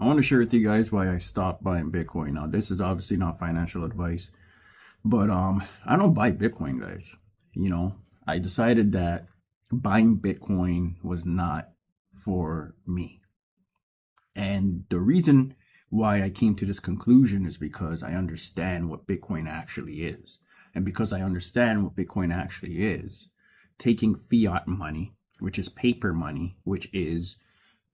want to share with you guys why I stopped buying Bitcoin. Now, this is obviously not financial advice, but I don't buy Bitcoin, guys. You know, I decided that buying Bitcoin was not for me. And the reason why I came to this conclusion is because I understand what Bitcoin actually is. And because I understand what Bitcoin actually is, taking fiat money, which is paper money, which is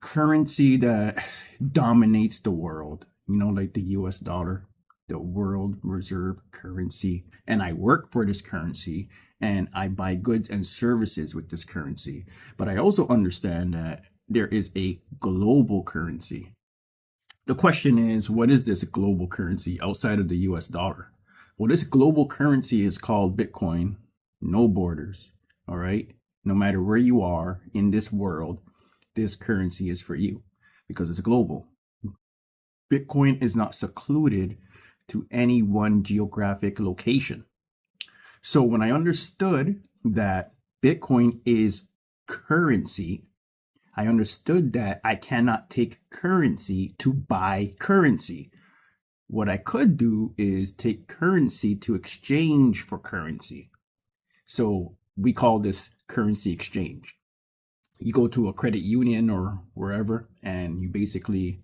currency that dominates the world, like the US dollar, the world reserve currency. And I work for this currency and I buy goods and services with this currency. But I also understand that there is a global currency. The question is, what is this global currency outside of the US dollar? Well, this global currency is called Bitcoin, no borders. All right. No matter where you are in this world, this currency is for you because it's global. Bitcoin is not secluded to any one geographic location. So when I understood that Bitcoin is currency, I understood that I cannot take currency to buy currency. What I could do is take currency to exchange for currency. So we call this currency exchange. You go to a credit union or wherever, and you basically,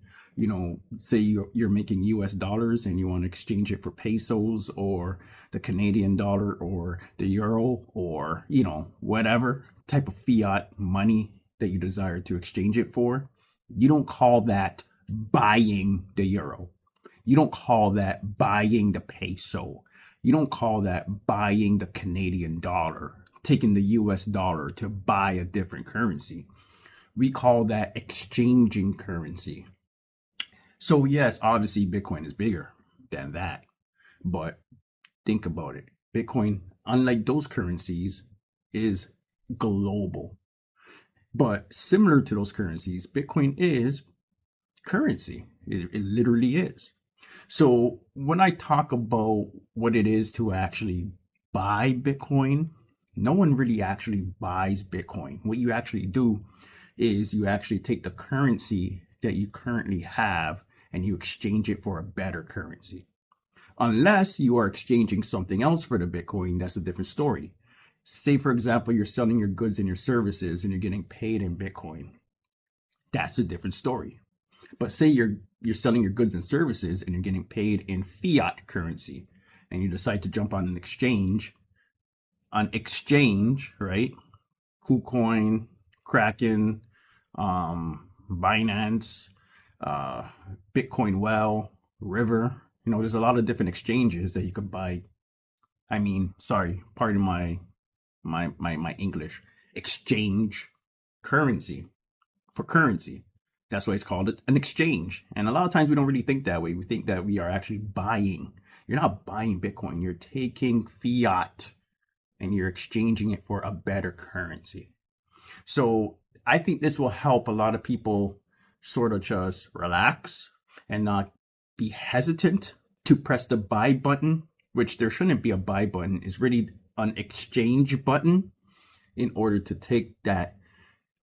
say you're making US dollars and you want to exchange it for pesos or the Canadian dollar or the euro or, whatever type of fiat money that you desire to exchange it for. You don't call that buying the euro. You don't call that buying the peso. You don't call that buying the Canadian dollar, taking the US dollar to buy a different currency. We call that exchanging currency. So yes, obviously Bitcoin is bigger than that, but think about it. Bitcoin, unlike those currencies, is global. But similar to those currencies, Bitcoin is currency. It literally is. So when I talk about what it is to actually buy Bitcoin, no one really actually buys Bitcoin. What you actually do is you actually take the currency that you currently have and you exchange it for a better currency. Unless you are exchanging something else for the Bitcoin, that's a different story. Say, for example, you're selling your goods and your services and you're getting paid in Bitcoin. That's a different story. But say you're selling your goods and services and you're getting paid in fiat currency and you decide to jump on exchange, right? KuCoin, Kraken, Binance, Bitcoin Well, River. There's a lot of different exchanges that you could buy. Pardon my English. Exchange currency for currency. That's why it's called an exchange. And a lot of times we don't really think that way. We think that we are actually buying. You're not buying Bitcoin. You're taking fiat and you're exchanging it for a better currency. So I think this will help a lot of people sort of just relax and not be hesitant to press the buy button, which there shouldn't be a buy button. It's really an exchange button in order to take that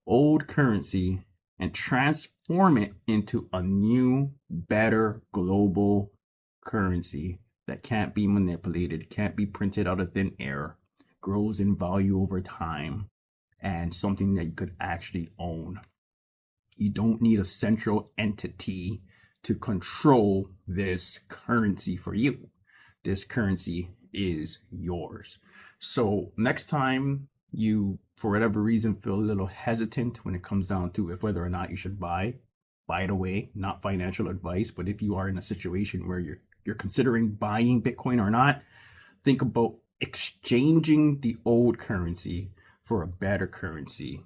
old currency and transform it into a new, better global currency that can't be manipulated, can't be printed out of thin air, grows in value over time, and something that you could actually own. You don't need a central entity to control this currency for you. This currency is yours. So next time you, for whatever reason, feel a little hesitant when it comes down to if whether or not you should buy it away, not financial advice, but if you are in a situation where you're considering buying Bitcoin or not, think about exchanging the old currency for a better currency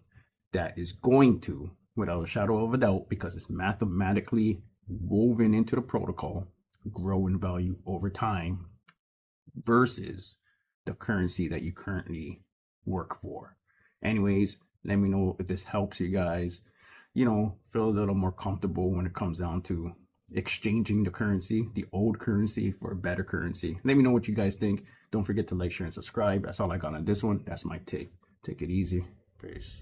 that is going to, without a shadow of a doubt, because it's mathematically woven into the protocol, grow in value over time versus the currency that you currently work for. Anyways, let me know if this helps you guys, feel a little more comfortable when it comes down to exchanging the old currency for a better currency. Let me know what you guys think. Don't forget to like, share, and subscribe. That's all I got on this one. That's my take. Take it easy. Peace.